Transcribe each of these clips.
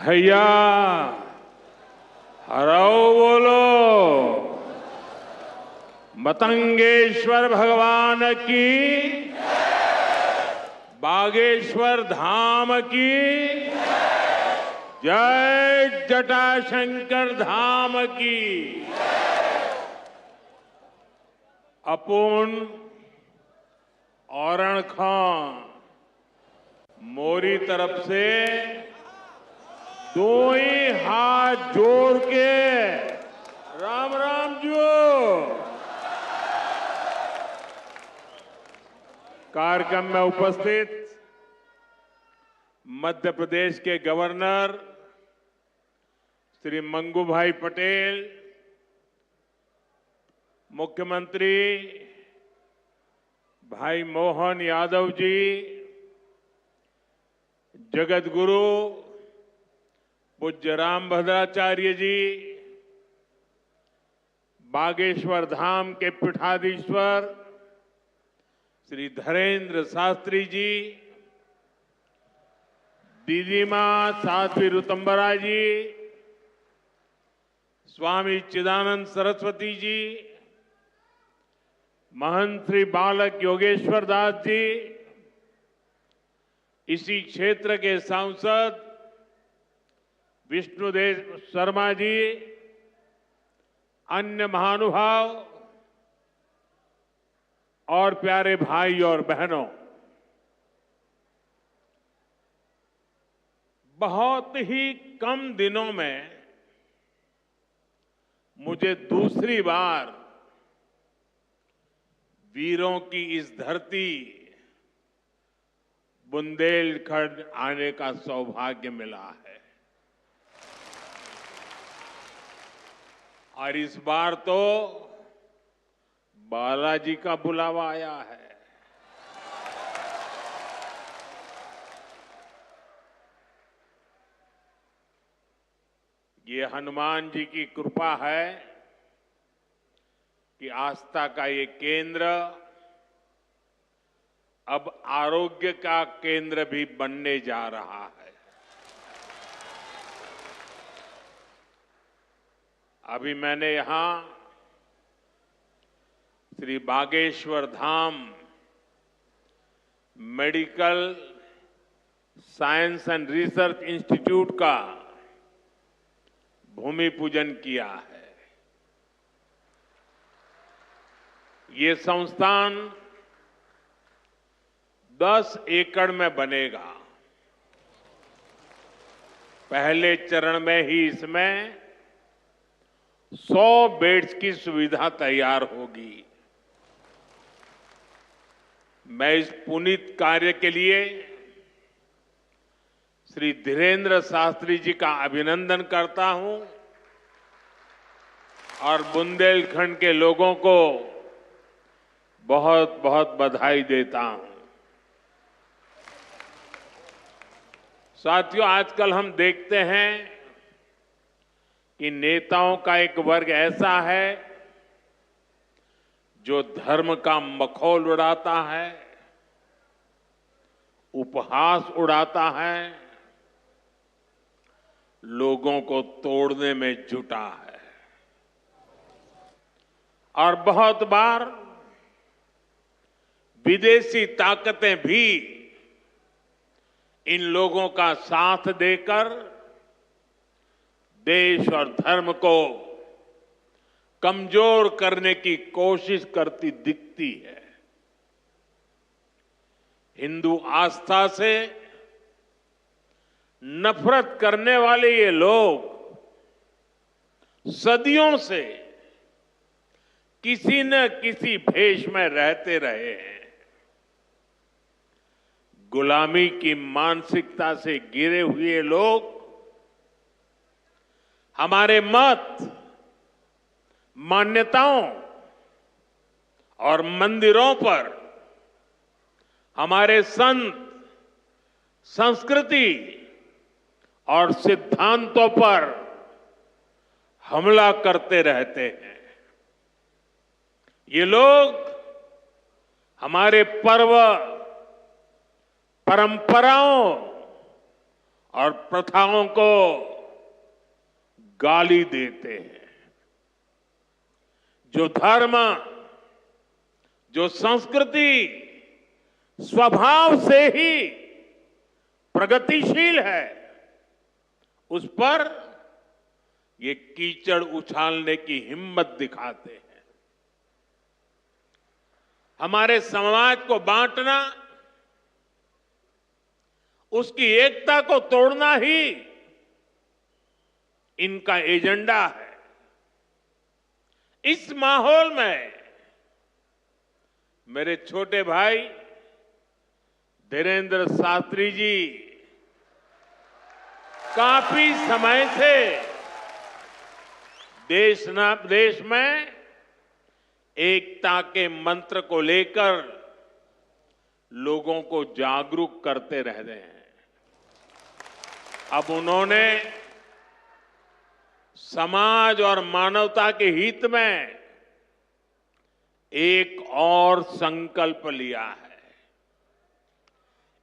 भैया हराओ बोलो। मतंगेश्वर भगवान की, बागेश्वर धाम की जय, जटाशंकर धाम की। अपुन औरण खां मोरी तरफ से दो ही हाथ जोड़ के राम राम जो। कार्यक्रम में उपस्थित मध्य प्रदेश के गवर्नर श्री मंगू भाई पटेल, मुख्यमंत्री भाई मोहन यादव जी, जगत गुरु पूज्य रामभद्राचार्य जी, बागेश्वर धाम के पीठाधीश्वर श्री धरेंद्र शास्त्री जी, दीदी मां साध्वी ऋतंबरा जी, स्वामी चिदानंद सरस्वती जी, महंत श्री बालक योगेश्वर दास जी, इसी क्षेत्र के सांसद विष्णुदेव शर्मा जी, अन्य महानुभाव और प्यारे भाई और बहनों, बहुत ही कम दिनों में मुझे दूसरी बार वीरों की इस धरती बुंदेलखंड आने का सौभाग्य मिला है। और इस बार तो बालाजी का बुलावा आया है। ये हनुमान जी की कृपा है कि आस्था का ये केंद्र अब आरोग्य का केंद्र भी बनने जा रहा है। अभी मैंने यहां Shri Bageshwar Dham medical science and research institute का भूमि पूजन किया है। ये संस्थान 10 एकड़ में बनेगा। पहले चरण में ही इसमें 100 बेड्स की सुविधा तैयार होगी। मैं इस पुनीत कार्य के लिए श्री धीरेन्द्र शास्त्री जी का अभिनंदन करता हूं और बुंदेलखंड के लोगों को बहुत बहुत बधाई देता हूं। साथियों, आजकल हम देखते हैं कि नेताओं का एक वर्ग ऐसा है जो धर्म का मखौल उड़ाता है, उपहास उड़ाता है, लोगों को तोड़ने में जुटा है। और बहुत बार विदेशी ताकतें भी इन लोगों का साथ देकर देश और धर्म को कमजोर करने की कोशिश करती दिखती है। हिंदू आस्था से नफरत करने वाले ये लोग सदियों से किसी न किसी भेष में रहते रहे हैं। गुलामी की मानसिकता से घिरे हुए लोग हमारे मत, मान्यताओं और मंदिरों पर, हमारे संत, संस्कृति और सिद्धांतों पर हमला करते रहते हैं। ये लोग हमारे पर्व, परंपराओं और प्रथाओं को गाली देते हैं। जो धर्म, जो संस्कृति स्वभाव से ही प्रगतिशील है, उस पर ये कीचड़ उछालने की हिम्मत दिखाते हैं। हमारे समाज को बांटना, उसकी एकता को तोड़ना ही इनका एजेंडा है। इस माहौल में मेरे छोटे भाई धीरेन्द्र शास्त्री जी काफी समय से देश में एकता के मंत्र को लेकर लोगों को जागरूक करते रह रहे हैं। अब उन्होंने समाज और मानवता के हित में एक और संकल्प लिया है।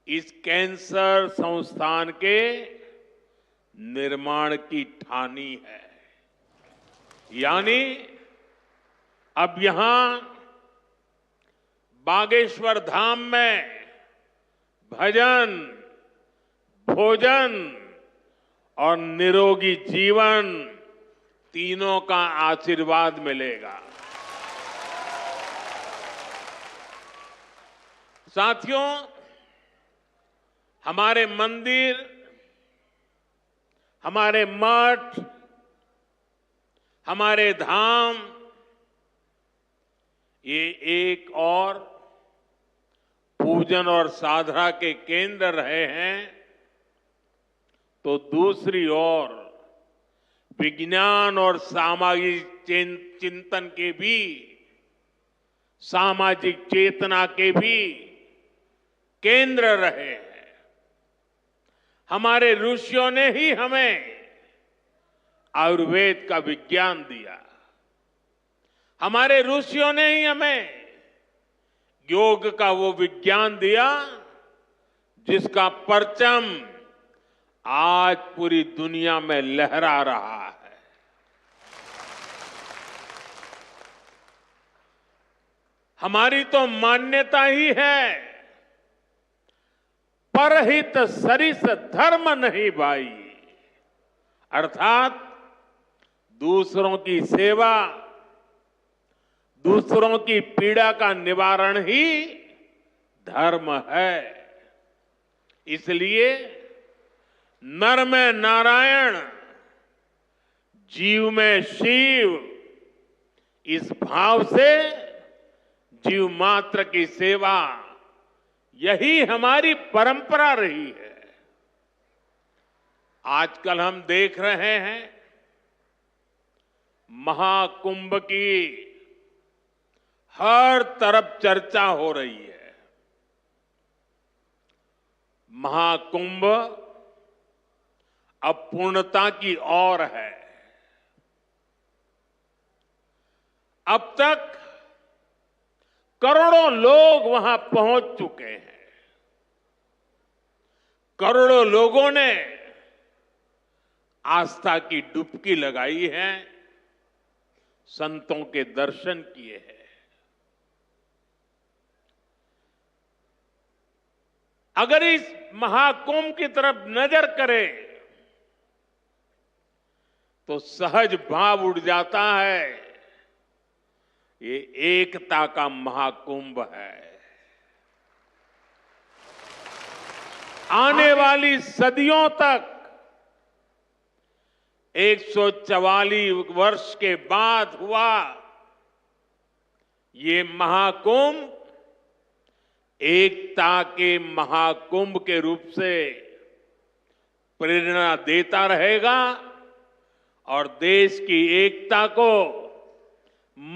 इस कैंसर संस्थान के निर्माण की ठानी है। यानी अब यहां बागेश्वर धाम में भजन, भोजन और निरोगी जीवन तीनों का आशीर्वाद मिलेगा। साथियों, हमारे मंदिर, हमारे मठ, हमारे धाम, ये एक और पूजन और साधना के केंद्र रहे हैं, तो दूसरी ओर विज्ञान और सामाजिक चिंतन के भी, सामाजिक चेतना के भी केंद्र रहे हैं। हमारे ऋषियों ने ही हमें आयुर्वेद का विज्ञान दिया। हमारे ऋषियों ने ही हमें योग का वो विज्ञान दिया जिसका परचम आज पूरी दुनिया में लहरा रहा है। हमारी तो मान्यता ही है, परहित सरिस धर्म नहीं भाई, अर्थात दूसरों की सेवा, दूसरों की पीड़ा का निवारण ही धर्म है। इसलिए नर में नारायण, जीव में शिव, इस भाव से जीव मात्र की सेवा, यही हमारी परंपरा रही है। आजकल हम देख रहे हैं महाकुंभ की हर तरफ चर्चा हो रही है। महाकुंभ अब पूर्णता की ओर है। अब तक करोड़ों लोग वहां पहुंच चुके हैं। करोड़ों लोगों ने आस्था की डुबकी लगाई है, संतों के दर्शन किए हैं। अगर इस महाकुंभ की तरफ नजर करें तो सहज भाव उड़ जाता है, ये एकता का महाकुंभ है। आने वाली सदियों तक 144 वर्ष के बाद हुआ ये महाकुंभ एकता के महाकुंभ के रूप से प्रेरणा देता रहेगा और देश की एकता को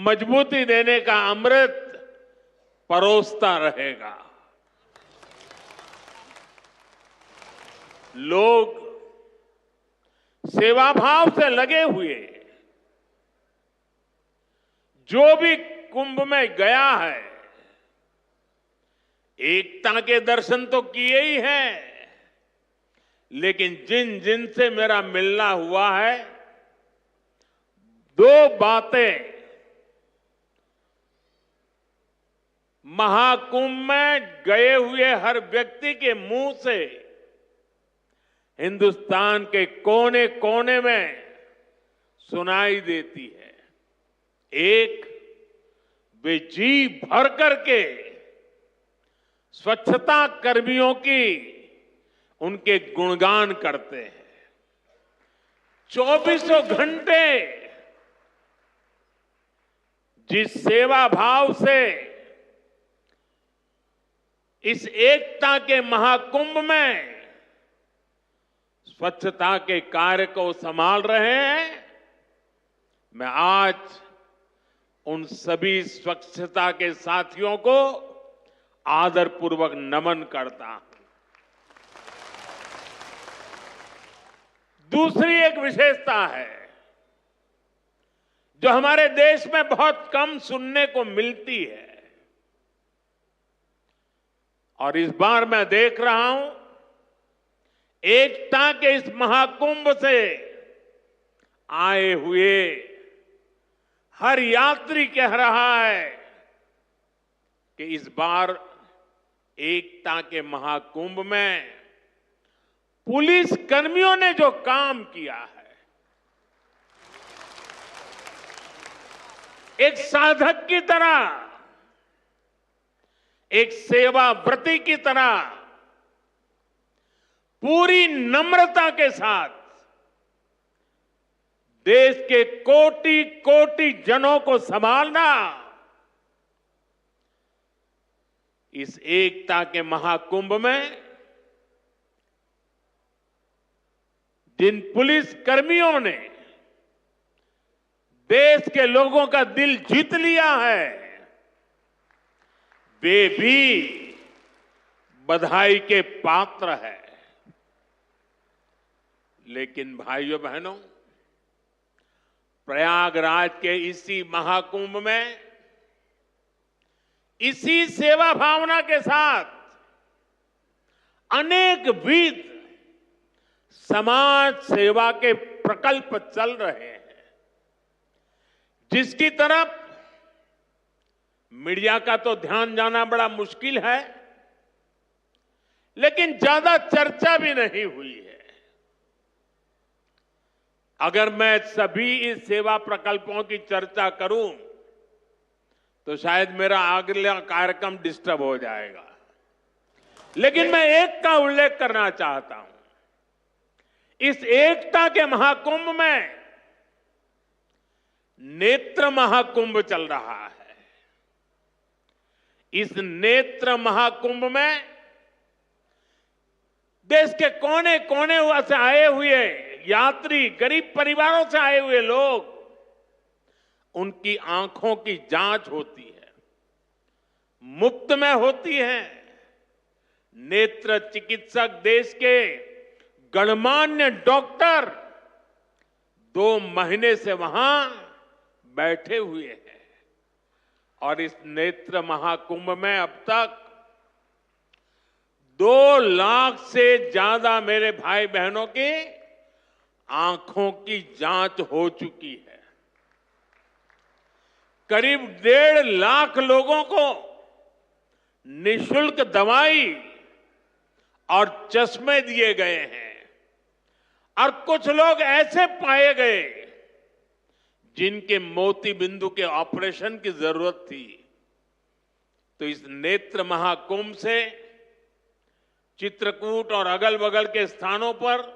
मजबूती देने का अमृत परोसता रहेगा। लोग सेवाभाव से लगे हुए, जो भी कुंभ में गया है, एकता के दर्शन तो किए ही हैं, लेकिन जिन जिन से मेरा मिलना हुआ है, दो बातें महाकुंभ में गए हुए हर व्यक्ति के मुंह से हिंदुस्तान के कोने कोने में सुनाई देती है। एक, वे जी भर करके स्वच्छता कर्मियों की उनके गुणगान करते हैं। 24 घंटे जिस सेवा भाव से इस एकता के महाकुंभ में स्वच्छता के कार्य को संभाल रहे हैं, मैं आज उन सभी स्वच्छता के साथियों को आदरपूर्वक नमन करता हूं। दूसरी एक विशेषता है जो हमारे देश में बहुत कम सुनने को मिलती है, और इस बार मैं देख रहा हूं एकता के इस महाकुंभ से आए हुए हर यात्री कह रहा है कि इस बार एकता के महाकुंभ में पुलिस कर्मियों ने जो काम किया है, एक साधक की तरह, एक सेवाव्रती की तरह पूरी नम्रता के साथ देश के कोटि कोटि जनों को संभालना इस एकता के महाकुंभ में जिन पुलिस कर्मियों ने देश के लोगों का दिल जीत लिया है, वे भी बधाई के पात्र है। लेकिन भाइयों बहनों, प्रयागराज के इसी महाकुंभ में इसी सेवा भावना के साथ अनेक विध समाज सेवा के प्रकल्प चल रहे हैं, जिसकी तरफ मीडिया का तो ध्यान जाना बड़ा मुश्किल है, लेकिन ज्यादा चर्चा भी नहीं हुई है। अगर मैं सभी इस सेवा प्रकल्पों की चर्चा करूं तो शायद मेरा अगला कार्यक्रम डिस्टर्ब हो जाएगा, लेकिन मैं एक का उल्लेख करना चाहता हूं। इस एकता के महाकुंभ में नेत्र महाकुंभ चल रहा है। इस नेत्र महाकुंभ में देश के कोने कोने से आए हुए यात्री, गरीब परिवारों से आए हुए लोग, उनकी आंखों की जांच होती है, मुफ्त में होती है। नेत्र चिकित्सक देश के गणमान्य डॉक्टर 2 महीने से वहां बैठे हुए हैं, और इस नेत्र महाकुंभ में अब तक 2 लाख से ज्यादा मेरे भाई बहनों की आंखों की जांच हो चुकी है। करीब 1.5 लाख लोगों को निशुल्क दवाई और चश्मे दिए गए हैं, और कुछ लोग ऐसे पाए गए जिनके मोती बिंदु के ऑपरेशन की जरूरत थी। तो इस नेत्र महाकुंभ से चित्रकूट और अगल बगल के स्थानों पर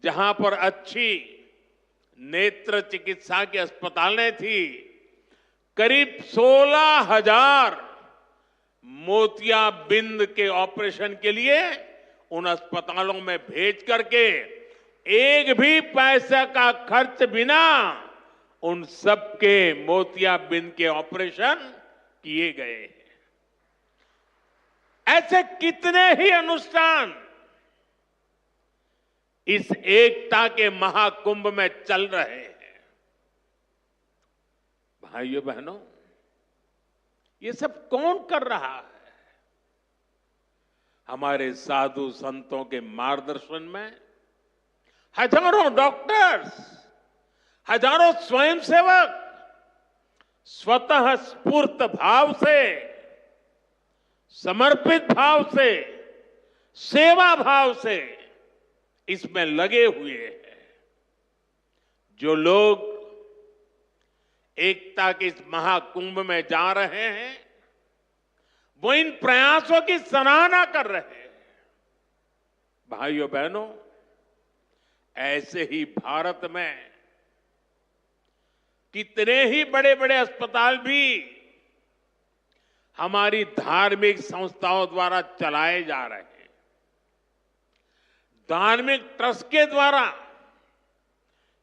जहां पर अच्छी नेत्र चिकित्सा की अस्पतालें थी, करीब 16,000 मोतियाबिंद के ऑपरेशन के लिए उन अस्पतालों में भेज करके एक भी पैसे का खर्च बिना उन सबके मोतियाबिंद के ऑपरेशन किए गए हैं। ऐसे कितने ही अनुष्ठान इस एकता के महाकुंभ में चल रहे हैं। भाइयों बहनों, ये सब कौन कर रहा है? हमारे साधु संतों के मार्गदर्शन में हजारों डॉक्टर्स, हजारों स्वयंसेवक स्वतः स्फूर्त भाव से, समर्पित भाव से, सेवा भाव से इसमें लगे हुए हैं। जो लोग एकता के इस महाकुंभ में जा रहे हैं, वो इन प्रयासों की सराहना कर रहे हैं। भाइयों बहनों, ऐसे ही भारत में कितने ही बड़े बड़े अस्पताल भी हमारी धार्मिक संस्थाओं द्वारा चलाए जा रहे हैं। धार्मिक ट्रस्ट के द्वारा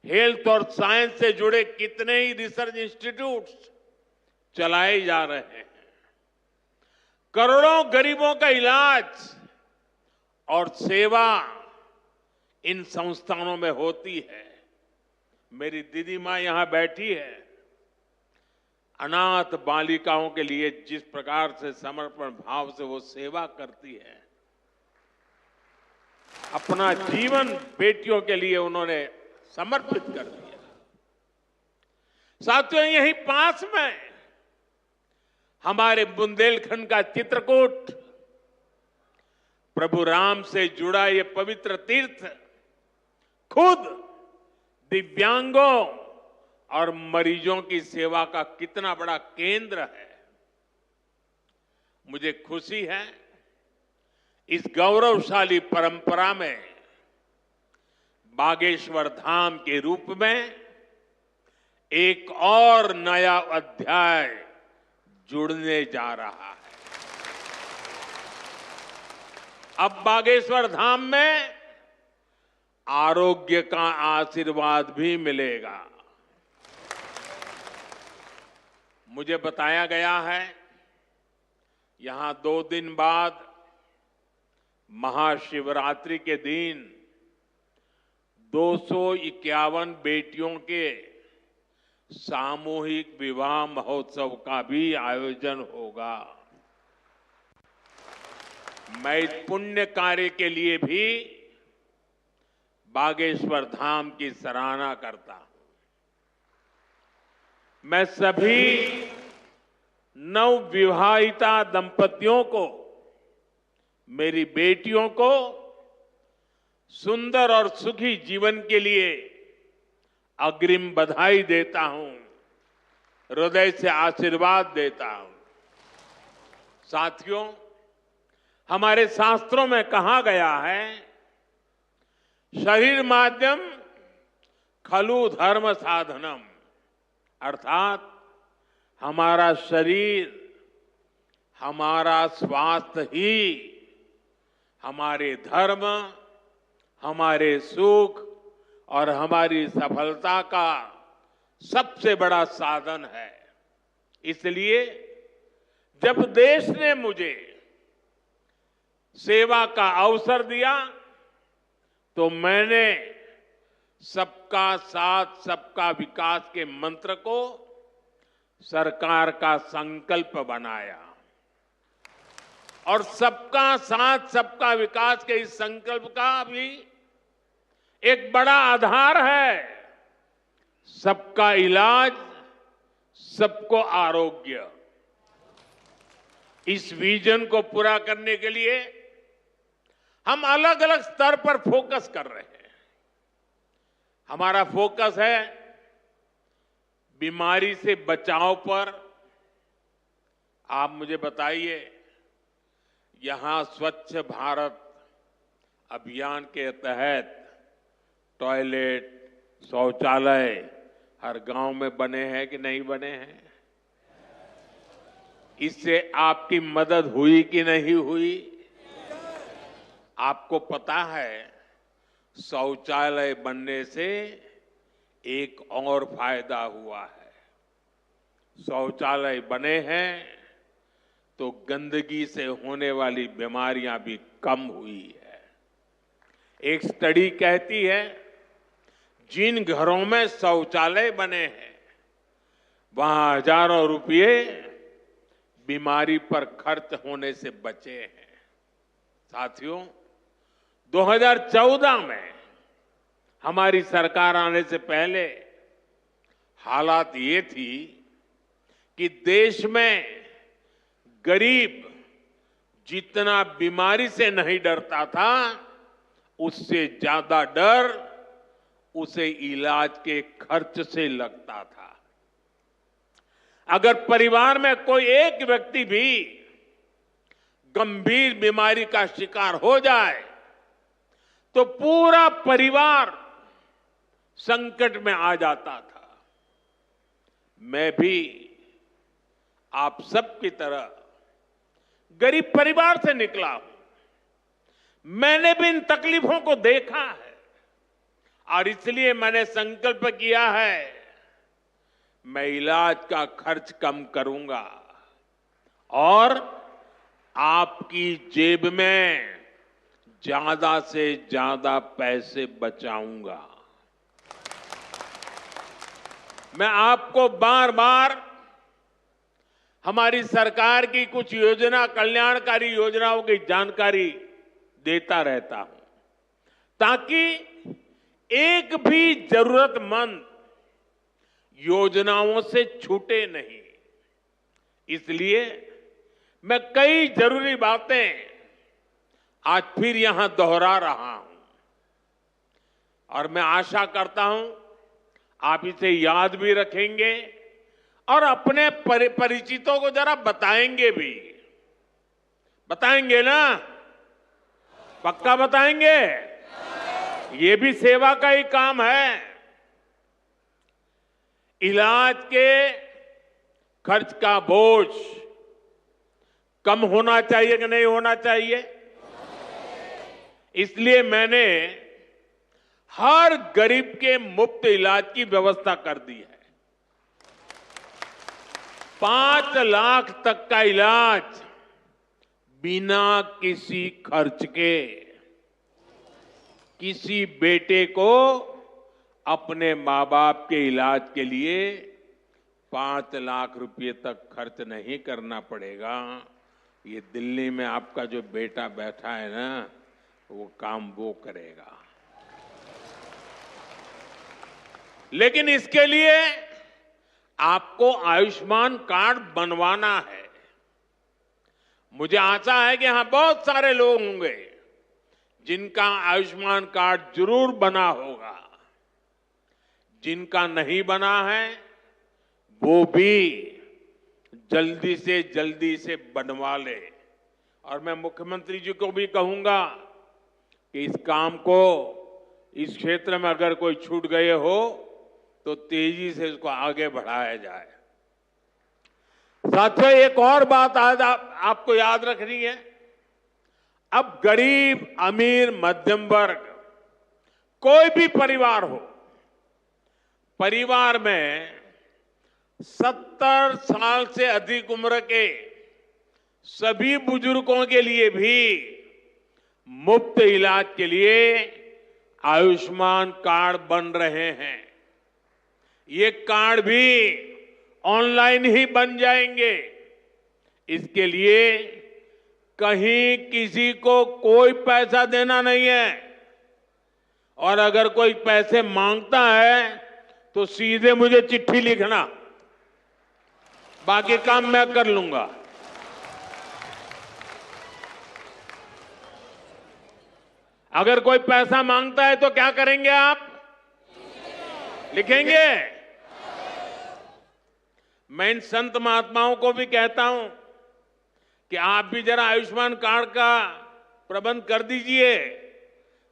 हेल्थ और साइंस से जुड़े कितने ही रिसर्च इंस्टीट्यूट्स चलाए जा रहे हैं। करोड़ों गरीबों का इलाज और सेवा इन संस्थानों में होती है। मेरी दीदी मां यहां बैठी है। अनाथ बालिकाओं के लिए जिस प्रकार से समर्पण भाव से वो सेवा करती है, अपना जीवन बेटियों के लिए उन्होंने समर्पित कर दिया। साथियों, यहीं पास में हमारे बुंदेलखंड का चित्रकूट, प्रभु राम से जुड़ा ये पवित्र तीर्थ खुद दिव्यांगों और मरीजों की सेवा का कितना बड़ा केंद्र है। मुझे खुशी है इस गौरवशाली परंपरा में बागेश्वर धाम के रूप में एक और नया अध्याय जुड़ने जा रहा है। अब बागेश्वर धाम में आरोग्य का आशीर्वाद भी मिलेगा। मुझे बताया गया है यहां 2 दिन बाद महाशिवरात्रि के दिन 251 बेटियों के सामूहिक विवाह महोत्सव का भी आयोजन होगा। मैं इस पुण्य कार्य के लिए भी बागेश्वर धाम की सराहना करता हूं। मैं सभी नवविवाहिता दंपतियों को, मेरी बेटियों को सुंदर और सुखी जीवन के लिए अग्रिम बधाई देता हूं, हृदय से आशीर्वाद देता हूं। साथियों, हमारे शास्त्रों में कहा गया है, शरीर माध्यम खलु धर्म साधनम, अर्थात हमारा शरीर, हमारा स्वास्थ्य ही हमारे धर्म, हमारे सुख और हमारी सफलता का सबसे बड़ा साधन है। इसलिए जब देश ने मुझे सेवा का अवसर दिया तो मैंने सबका साथ सबका विकास के मंत्र को सरकार का संकल्प बनाया। और सबका साथ सबका विकास के इस संकल्प का भी एक बड़ा आधार है सबका इलाज, सबको आरोग्य। इस विजन को पूरा करने के लिए हम अलग अलग स्तर पर फोकस कर रहे हैं। हमारा फोकस है बीमारी से बचाव पर। आप मुझे बताइए, यहां स्वच्छ भारत अभियान के तहत टॉयलेट, शौचालय हर गांव में बने हैं कि नहीं बने हैं? इससे आपकी मदद हुई कि नहीं हुई? आपको पता है, शौचालय बनने से एक और फायदा हुआ है। शौचालय बने हैं तो गंदगी से होने वाली बीमारियां भी कम हुई है। एक स्टडी कहती है, जिन घरों में शौचालय बने हैं वहां हजारों रुपये बीमारी पर खर्च होने से बचे हैं। साथियों, 2014 में हमारी सरकार आने से पहले हालात ये थी कि देश में गरीब जितना बीमारी से नहीं डरता था, उससे ज्यादा डर उसे इलाज के खर्च से लगता था। अगर परिवार में कोई एक व्यक्ति भी गंभीर बीमारी का शिकार हो जाए तो पूरा परिवार संकट में आ जाता था। मैं भी आप सबकी तरह गरीब परिवार से निकला हूं। मैंने भी इन तकलीफों को देखा है और इसलिए मैंने संकल्प किया है, मैं इलाज का खर्च कम करूंगा और आपकी जेब में ज्यादा से ज्यादा पैसे बचाऊंगा। मैं आपको बार बार हमारी सरकार की कुछ कल्याणकारी योजनाओं की जानकारी देता रहता हूं ताकि एक भी जरूरतमंद योजनाओं से छूटे नहीं। इसलिए मैं कई जरूरी बातें आज फिर यहां दोहरा रहा हूं और मैं आशा करता हूं आप इसे याद भी रखेंगे और अपने परिचितों को जरा बताएंगे भी। बताएंगे ना? पक्का बताएंगे? ये भी सेवा का ही काम है। इलाज के खर्च का बोझ कम होना चाहिए कि नहीं होना चाहिए? इसलिए मैंने हर गरीब के मुफ्त इलाज की व्यवस्था कर दी है। 5 लाख तक का इलाज बिना किसी खर्च के। किसी बेटे को अपने मां बाप के इलाज के लिए 5 लाख रुपए तक खर्च नहीं करना पड़ेगा। ये दिल्ली में आपका जो बेटा बैठा है ना, वो काम वो करेगा। लेकिन इसके लिए आपको आयुष्मान कार्ड बनवाना है। मुझे आशा है कि यहां बहुत सारे लोग होंगे जिनका आयुष्मान कार्ड जरूर बना होगा। जिनका नहीं बना है वो भी जल्दी से बनवा ले। और मैं मुख्यमंत्री जी को भी कहूंगा कि इस काम को, इस क्षेत्र में अगर कोई छूट गए हो तो तेजी से इसको आगे बढ़ाया जाए। साथियों, एक और बात आज आपको याद रखनी है। अब गरीब, अमीर, मध्यम वर्ग, कोई भी परिवार हो, परिवार में 70 साल से अधिक उम्र के सभी बुजुर्गों के लिए भी मुफ्त इलाज के लिए आयुष्मान कार्ड बन रहे हैं। ये कार्ड भी ऑनलाइन ही बन जाएंगे। इसके लिए कहीं किसी को कोई पैसा देना नहीं है और अगर कोई पैसे मांगता है तो सीधे मुझे चिट्ठी लिखना, बाकी काम मैं कर लूंगा। अगर कोई पैसा मांगता है तो क्या करेंगे आप? लिखेंगे? मैं इन संत महात्माओं को भी कहता हूं कि आप भी जरा आयुष्मान कार्ड का प्रबंध कर दीजिए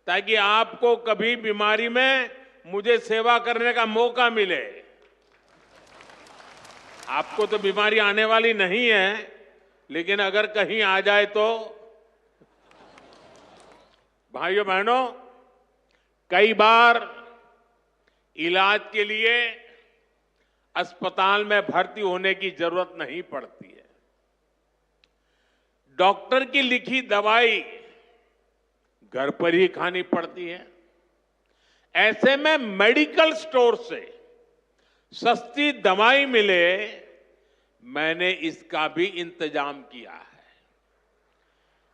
ताकि आपको कभी बीमारी में मुझे सेवा करने का मौका मिले। आपको तो बीमारी आने वाली नहीं है, लेकिन अगर कहीं आ जाए तो। भाइयों बहनों, कई बार इलाज के लिए अस्पताल में भर्ती होने की जरूरत नहीं पड़ती है। डॉक्टर की लिखी दवाई घर पर ही खानी पड़ती है। ऐसे में मेडिकल स्टोर से सस्ती दवाई मिले, मैंने इसका भी इंतजाम किया है।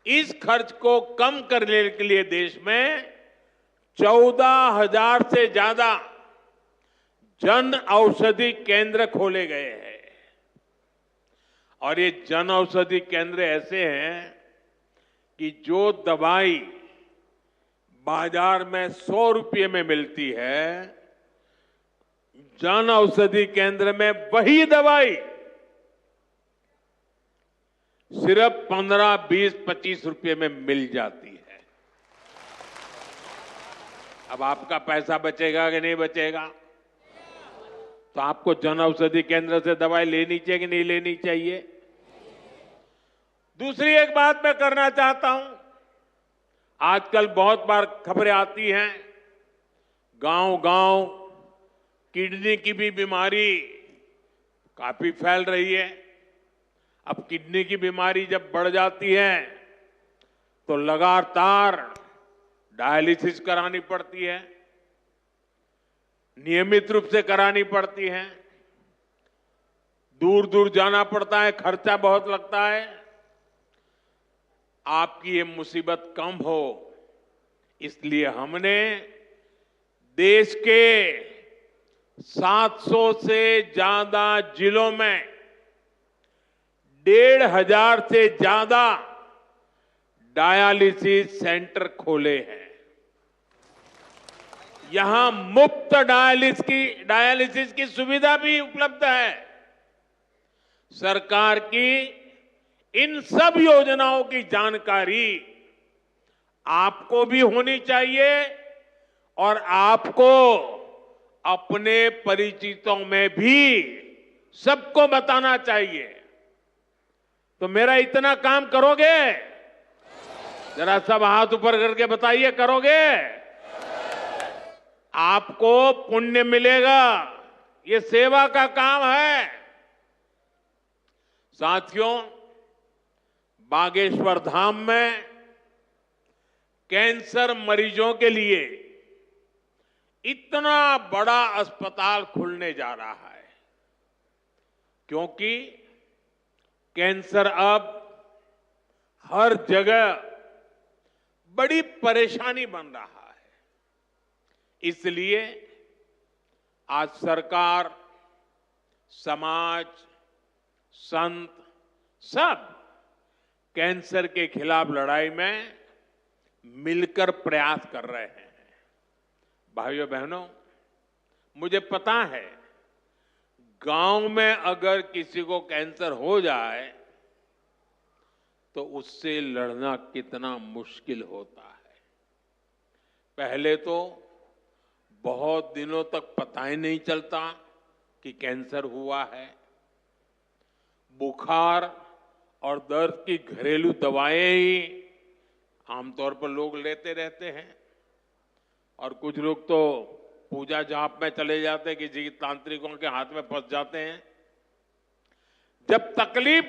इस खर्च को कम करने के लिए देश में 14,000 से ज्यादा जन औषधि केंद्र खोले गए हैं। और ये जन औषधि केंद्र ऐसे हैं कि जो दवाई बाजार में 100 रुपये में मिलती है, जन औषधि केंद्र में वही दवाई सिर्फ 15, 20, 25 रुपये में मिल जाती है। अब आपका पैसा बचेगा कि नहीं बचेगा? तो आपको जन औषधि केंद्र से दवाई लेनी चाहिए कि नहीं लेनी चाहिए? दूसरी एक बात मैं करना चाहता हूं। आजकल बहुत बार खबरें आती हैं, गांव-गांव किडनी की भी बीमारी काफी फैल रही है। अब किडनी की बीमारी जब बढ़ जाती है तो लगातार डायलिसिस करानी पड़ती है, नियमित रूप से करानी पड़ती है, दूर दूर जाना पड़ता है, खर्चा बहुत लगता है। आपकी ये मुसीबत कम हो, इसलिए हमने देश के 700 से ज्यादा जिलों में 1,500 से ज्यादा डायलिसिस सेंटर खोले हैं। यहां मुफ्त डायलिसिस की सुविधा भी उपलब्ध है। सरकार की इन सब योजनाओं की जानकारी आपको भी होनी चाहिए और आपको अपने परिचितों में भी सबको बताना चाहिए। तो मेरा इतना काम करोगे? जरा सब हाथ ऊपर करके बताइए, करोगे? आपको पुण्य मिलेगा। ये सेवा का काम है। साथियों, बागेश्वर धाम में कैंसर मरीजों के लिए इतना बड़ा अस्पताल खुलने जा रहा है, क्योंकि कैंसर अब हर जगह बड़ी परेशानी बन रहा है। इसलिए आज सरकार, समाज, संत सब कैंसर के खिलाफ लड़ाई में मिलकर प्रयास कर रहे हैं। भाइयों बहनों, मुझे पता है गांव में अगर किसी को कैंसर हो जाए तो उससे लड़ना कितना मुश्किल होता है। पहले तो बहुत दिनों तक पता ही नहीं चलता कि कैंसर हुआ है। बुखार और दर्द की घरेलू दवाएं ही आमतौर पर लोग लेते रहते हैं, और कुछ लोग तो पूजा जाप में चले जाते हैं, किसी तांत्रिकों के हाथ में फंस जाते हैं। जब तकलीफ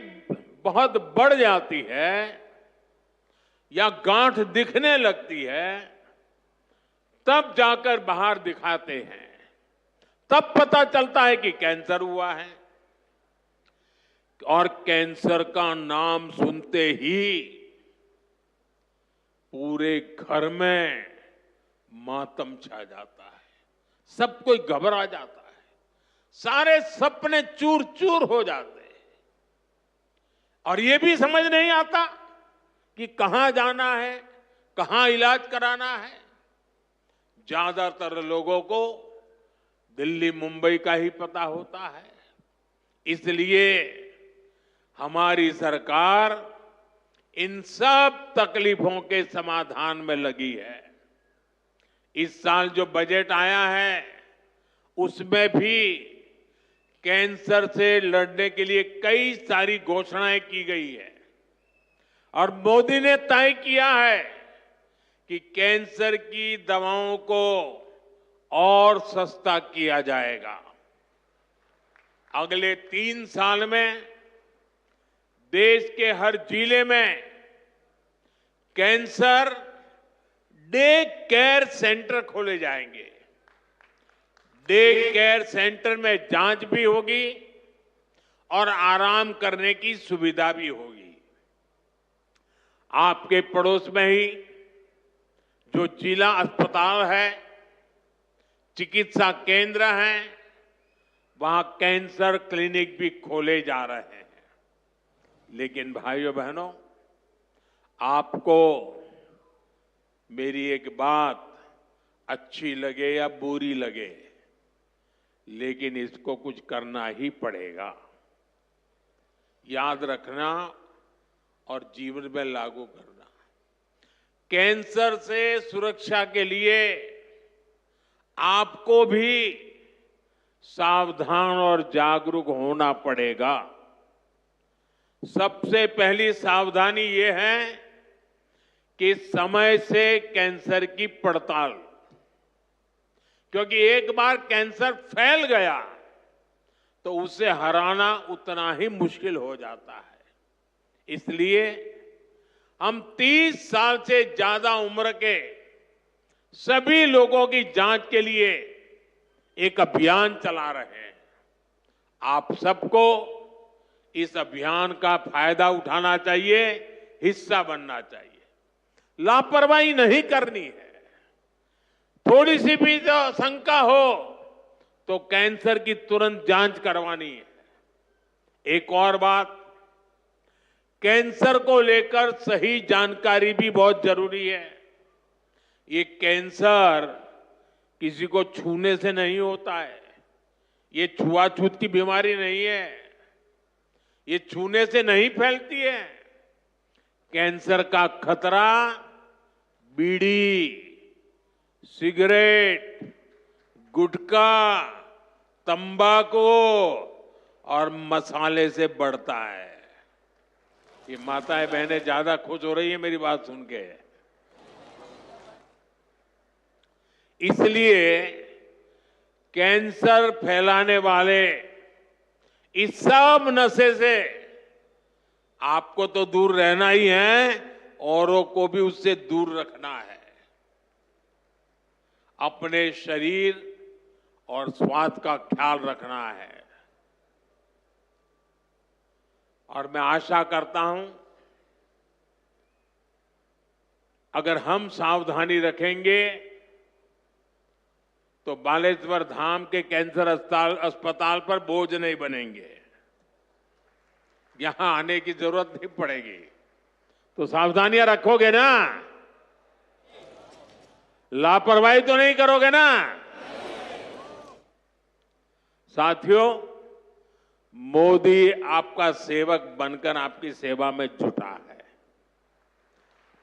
बहुत बढ़ जाती है या गांठ दिखने लगती है, तब जाकर बाहर दिखाते हैं, तब पता चलता है कि कैंसर हुआ है। और कैंसर का नाम सुनते ही पूरे घर में मातम छा जाता है, सब कोई घबरा जाता है, सारे सपने चूर चूर हो जाते हैं, और ये भी समझ नहीं आता कि कहां जाना है, कहां इलाज कराना है। ज्यादातर लोगों को दिल्ली, मुंबई का ही पता होता है। इसलिए हमारी सरकार इन सब तकलीफों के समाधान में लगी है। इस साल जो बजट आया है उसमें भी कैंसर से लड़ने के लिए कई सारी घोषणाएं की गई है, और मोदी ने तय किया है कि कैंसर की दवाओं को और सस्ता किया जाएगा। अगले 3 साल में देश के हर जिले में कैंसर डे केयर सेंटर खोले जाएंगे। डे केयर सेंटर में जांच भी होगी और आराम करने की सुविधा भी होगी। आपके पड़ोस में ही जो जिला अस्पताल है, चिकित्सा केंद्र हैं, वहां कैंसर क्लिनिक भी खोले जा रहे हैं। लेकिन भाइयों बहनों, आपको मेरी एक बात अच्छी लगे या बुरी लगे, लेकिन इसको कुछ करना ही पड़ेगा। याद रखना और जीवन में लागू करना। कैंसर से सुरक्षा के लिए आपको भी सावधान और जागरूक होना पड़ेगा। सबसे पहली सावधानी ये है कि समय से कैंसर की पड़ताल, क्योंकि एक बार कैंसर फैल गया तो उसे हराना उतना ही मुश्किल हो जाता है। इसलिए हम 30 साल से ज्यादा उम्र के सभी लोगों की जांच के लिए एक अभियान चला रहे हैं। आप सबको इस अभियान का फायदा उठाना चाहिए, हिस्सा बनना चाहिए। लापरवाही नहीं करनी है। थोड़ी सी भी जो शंका हो तो कैंसर की तुरंत जांच करवानी है। एक और बात, कैंसर को लेकर सही जानकारी भी बहुत जरूरी है। ये कैंसर किसी को छूने से नहीं होता है। ये छुआछूत की बीमारी नहीं है। ये छूने से नहीं फैलती है। कैंसर का खतरा बीड़ी, सिगरेट, गुटखा, तंबाकू और मसाले से बढ़ता है। ये माताएं बहनें ज्यादा खुश हो रही है मेरी बात सुन के। इसलिए कैंसर फैलाने वाले इस सब नशे से आपको तो दूर रहना ही है, औरों को भी उससे दूर रखना है। अपने शरीर और स्वास्थ्य का ख्याल रखना है। और मैं आशा करता हूं, अगर हम सावधानी रखेंगे तो बालेश्वर धाम के कैंसर अस्पताल पर बोझ नहीं बनेंगे। यहां आने की जरूरत नहीं पड़ेगी। तो सावधानियां रखोगे ना? लापरवाही तो नहीं करोगे ना? साथियों, मोदी आपका सेवक बनकर आपकी सेवा में जुटा है।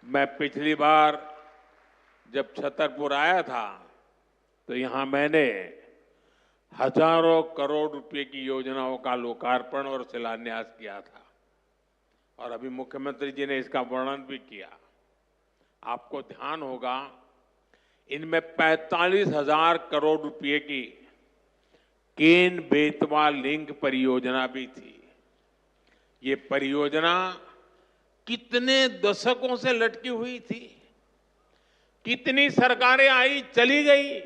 मैं पिछली बार जब छतरपुर आया था तो यहां मैंने हजारों करोड़ रुपए की योजनाओं का लोकार्पण और शिलान्यास किया था, और अभी मुख्यमंत्री जी ने इसका वर्णन भी किया। आपको ध्यान होगा, इनमें 45,000 करोड़ रुपए की केन बेतवा लिंक परियोजना भी थी। ये परियोजना कितने दशकों से लटकी हुई थी। कितनी सरकारें आई चली गई।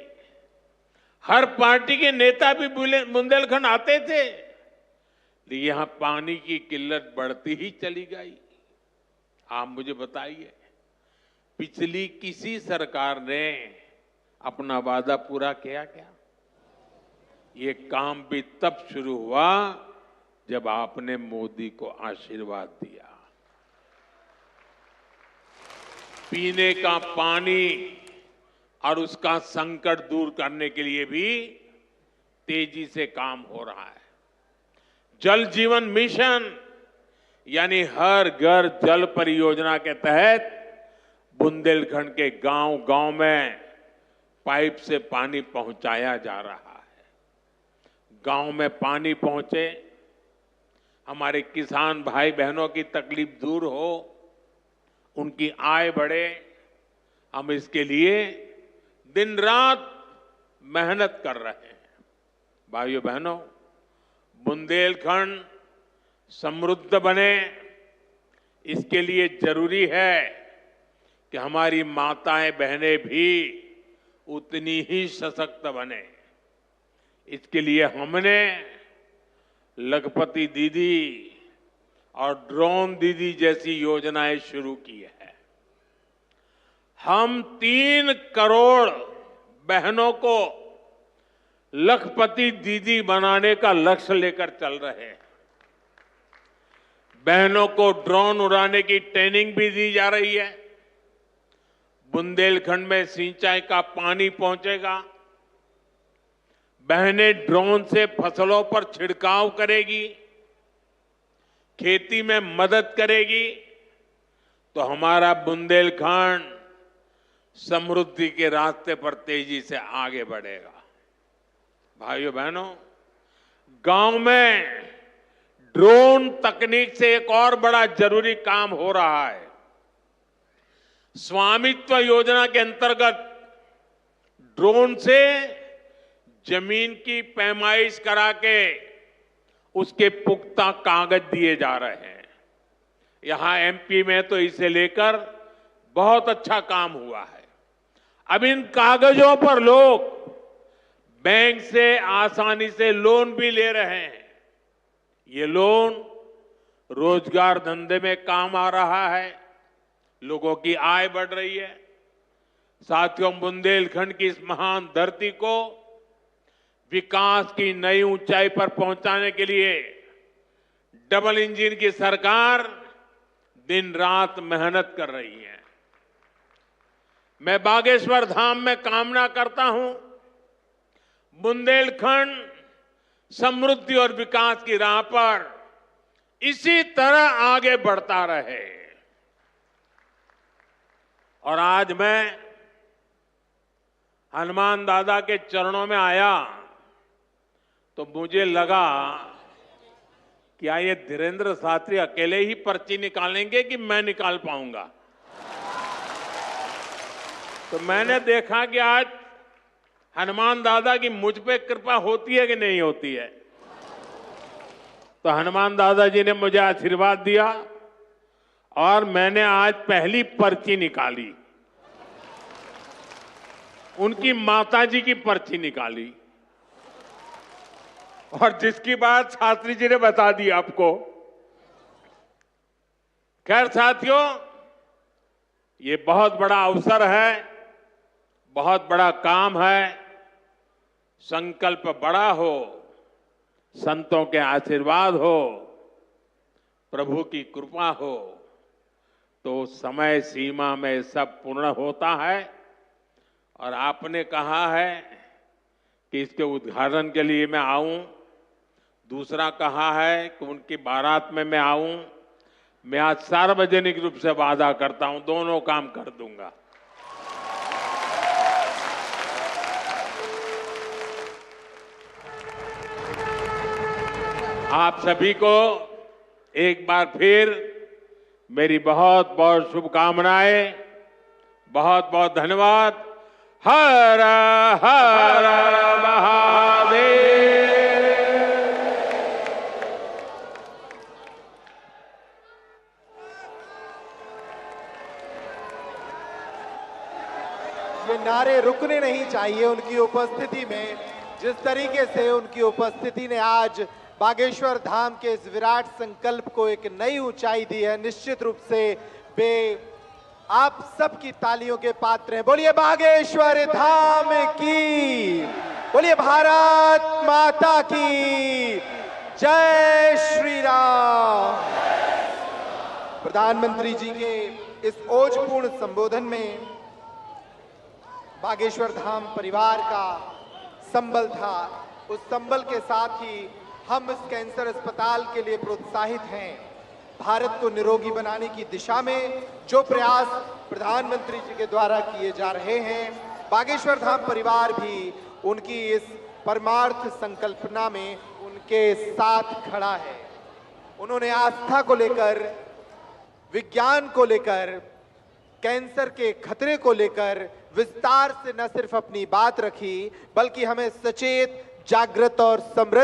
हर पार्टी के नेता भी बुंदेलखंड आते थे, लेकिन यहां पानी की किल्लत बढ़ती ही चली गई। आप मुझे बताइए, पिछली किसी सरकार ने अपना वादा पूरा किया क्या? ये काम भी तब शुरू हुआ जब आपने मोदी को आशीर्वाद दिया। पीने का पानी और उसका संकट दूर करने के लिए भी तेजी से काम हो रहा है। जल जीवन मिशन यानी हर घर जल परियोजना के तहत बुंदेलखंड के गांव-गांव में पाइप से पानी पहुंचाया जा रहा है। गांव में पानी पहुंचे, हमारे किसान भाई बहनों की तकलीफ दूर हो, उनकी आय बढ़े, हम इसके लिए दिन रात मेहनत कर रहे हैं। भाइयों बहनों, बुंदेलखंड समृद्ध बने, इसके लिए जरूरी है कि हमारी माताएं बहनें भी उतनी ही सशक्त बने। इसके लिए हमने लखपति दीदी और ड्रोन दीदी जैसी योजनाएं शुरू की है। हम 3 करोड़ बहनों को लखपति दीदी बनाने का लक्ष्य लेकर चल रहे हैं। बहनों को ड्रोन उड़ाने की ट्रेनिंग भी दी जा रही है। बुंदेलखंड में सिंचाई का पानी पहुंचेगा। बहनें ड्रोन से फसलों पर छिड़काव करेगी, खेती में मदद करेगी, तो हमारा बुंदेलखंड समृद्धि के रास्ते पर तेजी से आगे बढ़ेगा। भाइयों बहनों, गांव में ड्रोन तकनीक से एक और बड़ा जरूरी काम हो रहा है। स्वामित्व योजना के अंतर्गत ड्रोन से जमीन की पैमाइश करा के उसके पुख्ता कागज दिए जा रहे हैं। यहां एमपी में तो इसे लेकर बहुत अच्छा काम हुआ है। अब इन कागजों पर लोग बैंक से आसानी से लोन भी ले रहे हैं। ये लोन रोजगार धंधे में काम आ रहा है, लोगों की आय बढ़ रही है। साथियों, बुंदेलखंड की इस महान धरती को विकास की नई ऊंचाई पर पहुंचाने के लिए डबल इंजन की सरकार दिन रात मेहनत कर रही है। मैं बागेश्वर धाम में कामना करता हूं, बुंदेलखंड समृद्धि और विकास की राह पर इसी तरह आगे बढ़ता रहे। और आज मैं हनुमान दादा के चरणों में आया तो मुझे लगा क्या ये धीरेन्द्र शास्त्री अकेले ही पर्ची निकालेंगे कि मैं निकाल पाऊंगा। तो मैंने देखा कि आज हनुमान दादा की मुझ पे कृपा होती है कि नहीं होती है। तो हनुमान दादा जी ने मुझे आशीर्वाद दिया और मैंने आज पहली पर्ची निकाली, उनकी माताजी की पर्ची निकाली, और जिसकी बात शास्त्री जी ने बता दी आपको। खैर साथियों, ये बहुत बड़ा अवसर है, बहुत बड़ा काम है। संकल्प बड़ा हो, संतों के आशीर्वाद हो, प्रभु की कृपा हो, तो समय सीमा में सब पूर्ण होता है। और आपने कहा है कि इसके उद्घाटन के लिए मैं आऊं, दूसरा कहा है कि उनकी बारात में मैं आऊं। मैं आज सार्वजनिक रूप से वादा करता हूं, दोनों काम कर दूंगा। आप सभी को एक बार फिर मेरी बहुत बहुत शुभकामनाएं, बहुत बहुत धन्यवाद। हर हर महादेव। ये नारे रुकने नहीं चाहिए उनकी उपस्थिति में। जिस तरीके से उनकी उपस्थिति ने आज बागेश्वर धाम के इस विराट संकल्प को एक नई ऊंचाई दी है, निश्चित रूप से वे आप सबकी तालियों के पात्र हैं। बोलिए बागेश्वर धाम की, बोलिए भारत माता की जय श्री राम। प्रधानमंत्री जी के इस ओजपूर्ण संबोधन में बागेश्वर धाम परिवार का संबल था। उस संबल के साथ ही हम इस कैंसर अस्पताल के लिए प्रोत्साहित हैं। भारत को निरोगी बनाने की दिशा में जो प्रयास प्रधानमंत्री जी के द्वारा किए जा रहे हैं, बागेश्वर धाम परिवार भी उनकी इस परमार्थ संकल्पना में उनके साथ खड़ा है। उन्होंने आस्था को लेकर, विज्ञान को लेकर, कैंसर के खतरे को लेकर विस्तार से न सिर्फ अपनी बात रखी, बल्कि हमें सचेत, जागृत और समृद्ध